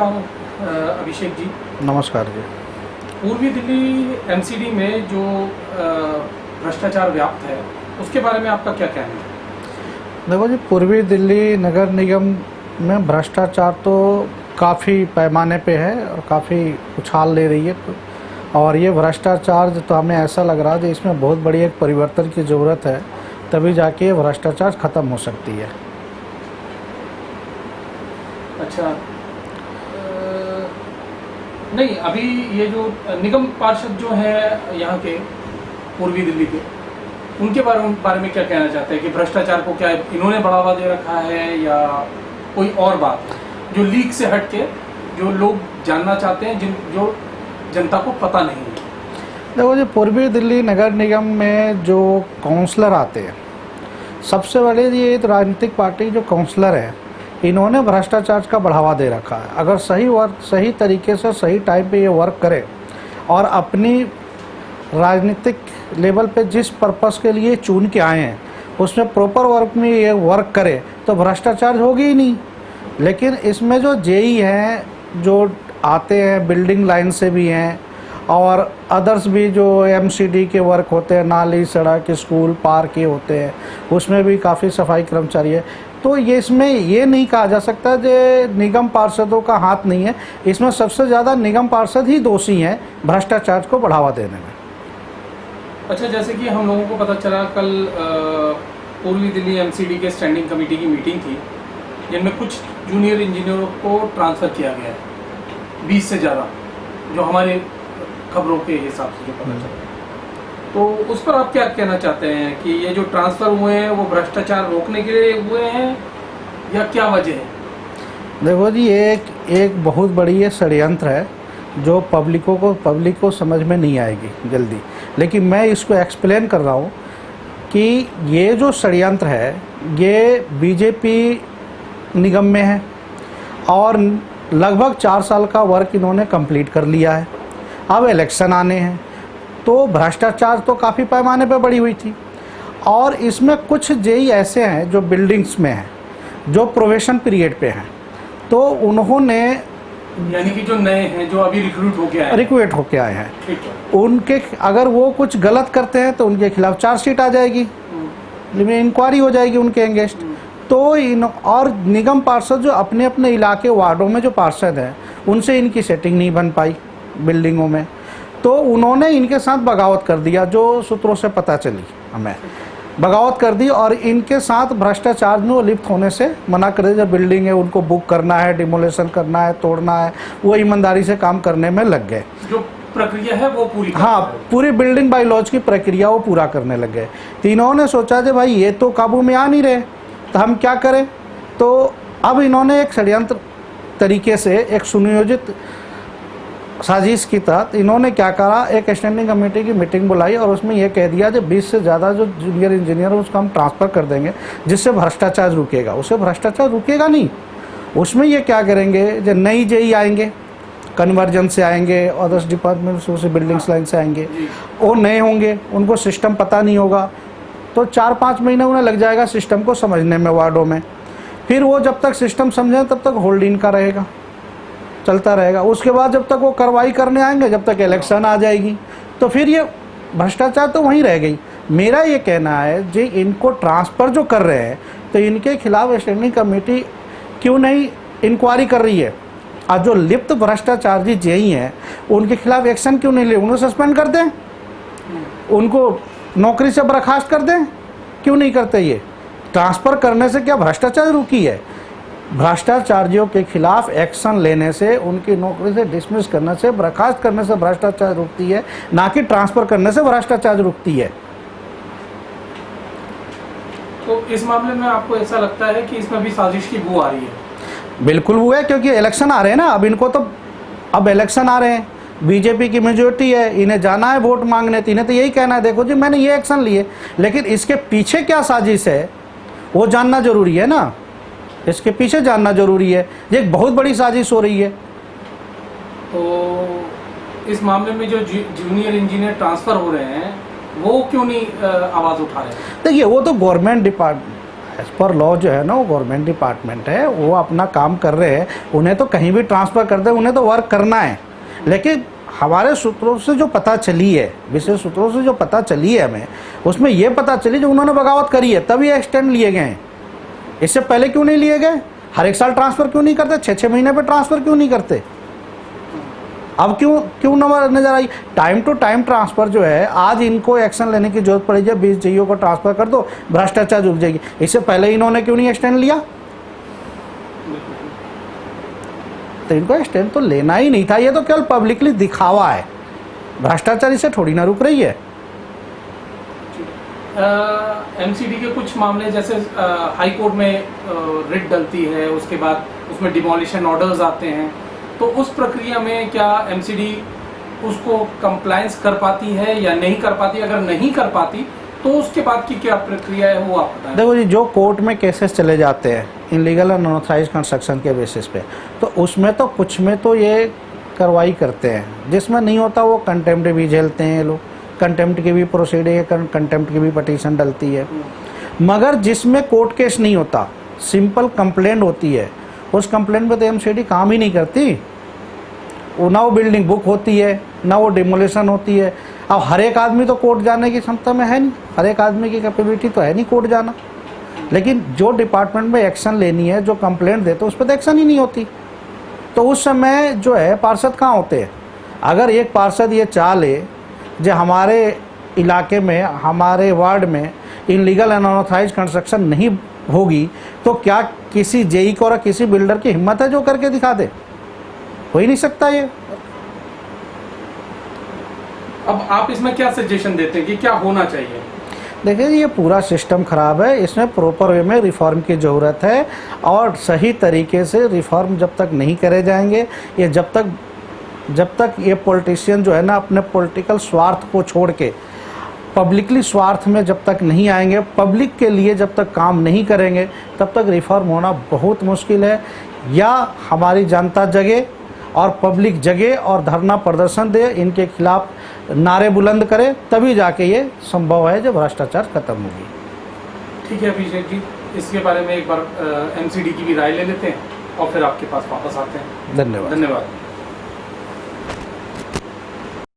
नमस्कार अभिषेक जी। नमस्कार जी। पूर्वी दिल्ली एमसीडी में जो भ्रष्टाचार व्याप्त है उसके बारे में आपका क्या कहना है? देखो जी, पूर्वी दिल्ली नगर निगम में भ्रष्टाचार तो काफ़ी पैमाने पे है और काफ़ी उछाल ले रही है। और ये भ्रष्टाचार तो हमें ऐसा लग रहा है कि इसमें बहुत बड़ी एक परिवर्तन की ज़रूरत है, तभी जाके ये भ्रष्टाचार ख़त्म हो सकती है। अच्छा, नहीं, अभी ये जो निगम पार्षद जो है यहाँ के पूर्वी दिल्ली के, उनके बारे में क्या कहना चाहते हैं कि भ्रष्टाचार को क्या इन्होंने बढ़ावा दे रखा है या कोई और बात है जो लीक से हट के जो लोग जानना चाहते हैं, जो जनता को पता नहीं है? देखो जी, पूर्वी दिल्ली नगर निगम में जो काउंसलर आते हैं, सबसे बड़े ये राजनीतिक पार्टी जो काउंसलर है, इन्होंने भ्रष्टाचार का बढ़ावा दे रखा है। अगर सही तरीके से सही टाइम पे ये वर्क करे और अपनी राजनीतिक लेवल पे जिस पर्पस के लिए चुन के आए हैं उसमें प्रॉपर वर्क में ये वर्क करे तो भ्रष्टाचार होगी ही नहीं। लेकिन इसमें जो जेई हैं, जो आते हैं बिल्डिंग लाइन से भी हैं और अदर्स भी जो एमसीडी के वर्क होते हैं, नाली सड़क स्कूल पार्क के होते हैं, उसमें भी काफ़ी सफाई कर्मचारी है। तो ये इसमें ये नहीं कहा जा सकता कि निगम पार्षदों का हाथ नहीं है। इसमें सबसे ज़्यादा निगम पार्षद ही दोषी हैं भ्रष्टाचार को बढ़ावा देने में। अच्छा, जैसे कि हम लोगों को पता चला कल पूर्वी दिल्ली एमसीडी के स्टैंडिंग कमेटी की मीटिंग थी, जिनमें कुछ जूनियर इंजीनियरों को ट्रांसफ़र किया गया है, 20 से ज़्यादा, जो हमारे खबरों के हिसाब से जो पता चला। तो उस पर आप क्या कहना चाहते हैं कि ये जो ट्रांसफ़र हुए हैं वो भ्रष्टाचार रोकने के लिए हुए हैं या क्या वजह है? देखो जी, एक बहुत बड़ी ये षड्यंत्र है जो पब्लिक को समझ में नहीं आएगी जल्दी, लेकिन मैं इसको एक्सप्लेन कर रहा हूँ कि ये जो षड्यंत्र है ये बीजेपी निगम में है और लगभग 4 साल का वर्क इन्होंने कंप्लीट कर लिया है। अब इलेक्शन आने हैं तो भ्रष्टाचार तो काफ़ी पैमाने पर बढ़ी हुई थी और इसमें कुछ जेई ऐसे हैं जो बिल्डिंग्स में हैं, जो प्रोबेशन पीरियड पे हैं, तो उन्होंने, यानी कि जो नए हैं, जो अभी रिक्रूट होके आए हैं, उनके अगर वो कुछ गलत करते हैं तो उनके खिलाफ चार्जशीट आ जाएगी, इंक्वायरी हो जाएगी उनके अगेंस्ट। तो और निगम पार्षद जो अपने अपने इलाके वार्डों में जो पार्षद हैं उनसे इनकी सेटिंग नहीं बन पाई बिल्डिंगों में, तो उन्होंने इनके साथ बगावत कर दिया, जो सूत्रों से पता चली हमें, बगावत कर दी और इनके साथ भ्रष्टाचार में लिप्त होने से मना कर दिया। जो बिल्डिंग है उनको बुक करना है, डिमोलेशन करना है, तोड़ना है, वो ईमानदारी से काम करने में लग गए। जो प्रक्रिया है वो पूरी, हाँ, पूरी बिल्डिंग बाय लॉज की प्रक्रिया वो पूरा करने लग गए। तो इन्होंने सोचा कि भाई ये तो काबू में आ नहीं रहे तो हम क्या करें। तो अब इन्होंने एक षड्यंत्र तरीके से एक सुनियोजित साजिश के तहत इन्होंने क्या करा, एक स्टैंडिंग कमेटी की मीटिंग बुलाई और उसमें यह कह दिया कि 20 से ज़्यादा जो जूनियर इंजीनियर है उसको हम ट्रांसफ़र कर देंगे जिससे भ्रष्टाचार रुकेगा। उससे भ्रष्टाचार रुकेगा नहीं, उसमें ये क्या करेंगे, जो नई जेई आएंगे, कन्वर्जन से आएंगे, अदर्स डिपार्टमेंट से, बिल्डिंग्स लाइन से आएंगे, वो नए होंगे, उनको सिस्टम पता नहीं होगा, तो 4-5 महीने उन्हें लग जाएगा सिस्टम को समझने में वार्डों में। फिर वो जब तक सिस्टम समझें तब तक होल्ड इन का रहेगा, चलता रहेगा। उसके बाद जब तक वो कार्रवाई करने आएंगे, जब तक इलेक्शन आ जाएगी, तो फिर ये भ्रष्टाचार तो वहीं रह गई। मेरा ये कहना है जी, इनको ट्रांसफ़र जो कर रहे हैं तो इनके खिलाफ स्टैंडिंग कमेटी क्यों नहीं इंक्वायरी कर रही है, और जो लिप्त भ्रष्टाचार जी जेई हैं उनके खिलाफ एक्शन क्यों नहीं ले, उन्हें सस्पेंड कर दें, उनको नौकरी से बर्खास्त कर दें, क्यों नहीं करते? ये ट्रांसफ़र करने से क्या भ्रष्टाचार रुकी है? भ्रष्टाचारियों के खिलाफ एक्शन लेने से, उनकी नौकरी से डिसमिस करने से, बर्खास्त करने से भ्रष्टाचार रुकती है, ना कि ट्रांसफ़र करने से भ्रष्टाचार रुकती है। तो इस मामले में आपको ऐसा लगता है कि इसमें भी साजिश की बू आ रही है? बिल्कुल वो है, क्योंकि इलेक्शन आ रहे हैं ना, अब इनको तो अब इलेक्शन आ रहे हैं, बीजेपी की मेजोरिटी है, इन्हें जाना है वोट मांगने, तो इन्हें तो यही कहना है देखो जी मैंने ये एक्शन लिए, लेकिन इसके पीछे क्या साजिश है वो जानना जरूरी है ना, इसके पीछे जानना जरूरी है। ये एक बहुत बड़ी साजिश हो रही है। तो इस मामले में जो जूनियर इंजीनियर ट्रांसफ़र हो रहे हैं वो क्यों नहीं आवाज़ उठा रहे हैं? देखिए, वो तो government department as per law जो है ना वो गवर्नमेंट डिपार्टमेंट है, वो अपना काम कर रहे हैं, उन्हें तो कहीं भी ट्रांसफ़र कर दे, उन्हें तो वर्क करना है। लेकिन हमारे सूत्रों से जो पता चली है, विशेष सूत्रों से जो पता चली है हमें, उसमें ये पता चली जो उन्होंने बगावत करी है तभी एक्सटेंड लिए गए हैं। इससे पहले क्यों नहीं लिए गए? हर एक साल ट्रांसफ़र क्यों नहीं करते? 6-6 महीने पे ट्रांसफ़र क्यों नहीं करते? अब क्यों नजर आई? टाइम टू टाइम ट्रांसफ़र जो है, आज इनको एक्शन लेने की जरूरत पड़ी है, 20 जीओ को ट्रांसफ़र कर दो, भ्रष्टाचार रुक जाएगी। इससे पहले इन्होंने क्यों नहीं एक्सटेंड लिया? तो इनको एक्सटेंड तो लेना ही नहीं था, ये तो केवल पब्लिकली दिखावा है। भ्रष्टाचार इससे थोड़ी ना रुक रही है। एमसीडी के कुछ मामले जैसे हाई कोर्ट में रिट डलती है, उसके बाद उसमें डिमोलिशन ऑर्डर्स आते हैं, तो उस प्रक्रिया में क्या एमसीडी उसको कंप्लायंस कर पाती है या नहीं कर पाती? अगर नहीं कर पाती तो उसके बाद की क्या प्रक्रिया है वो आप बताएं। देखो जी, जो कोर्ट में केसेस चले जाते हैं इनलीगल एंड अनऑथराइज कंस्ट्रक्शन के बेसिस पे, तो उसमें तो कुछ में तो ये कार्रवाई करते हैं, जिसमें नहीं होता वो कंटेम्प्ट भी झेलते हैं ये लोग। कंटेम्प्ट की भी प्रोसीडिंग, कंटेम्प्ट की भी पटिशन डलती है। मगर जिसमें कोर्ट केस नहीं होता, सिंपल कंप्लेंट होती है, उस कंप्लेंट में तो एमसीडी काम ही नहीं करती। वो ना वो बिल्डिंग बुक होती है, ना वो डिमोलेशन होती है। अब हर एक आदमी तो कोर्ट जाने की क्षमता में है नहीं, हर एक आदमी की कैपेबिलिटी तो है नहीं कोर्ट जाना। लेकिन जो डिपार्टमेंट में एक्शन लेनी है, जो कंप्लेंट देते उस पर तो एक्शन ही नहीं होती। तो उस समय जो है पार्षद कहाँ होते हैं? अगर एक पार्षद ये चाह ले जो हमारे इलाके में, हमारे वार्ड में इनलीगल एंड अनऑथराइज कंस्ट्रक्शन नहीं होगी, तो क्या किसी जेई को और किसी बिल्डर की हिम्मत है जो करके दिखा दे? हो ही नहीं सकता ये। अब आप इसमें क्या सजेशन देते हैं कि क्या होना चाहिए? देखिए, ये पूरा सिस्टम खराब है, इसमें प्रॉपर वे में रिफॉर्म की ज़रूरत है। और सही तरीके से रिफॉर्म जब तक नहीं करे जाएंगे, ये जब तक ये पॉलिटिशियन जो है ना अपने पॉलिटिकल स्वार्थ को छोड़ के पब्लिकली स्वार्थ में जब तक नहीं आएंगे, पब्लिक के लिए जब तक काम नहीं करेंगे, तब तक रिफॉर्म होना बहुत मुश्किल है। या हमारी जनता जगे और पब्लिक जगे और धरना प्रदर्शन दे, इनके खिलाफ नारे बुलंद करे, तभी जाके ये संभव है जब भ्रष्टाचार खत्म होगी। ठीक है अभिषेक जी, इसके बारे में एक बार एमसीडी की भी राय ले लेते हैं और फिर आपके पास वापस आते हैं। धन्यवाद। धन्यवाद।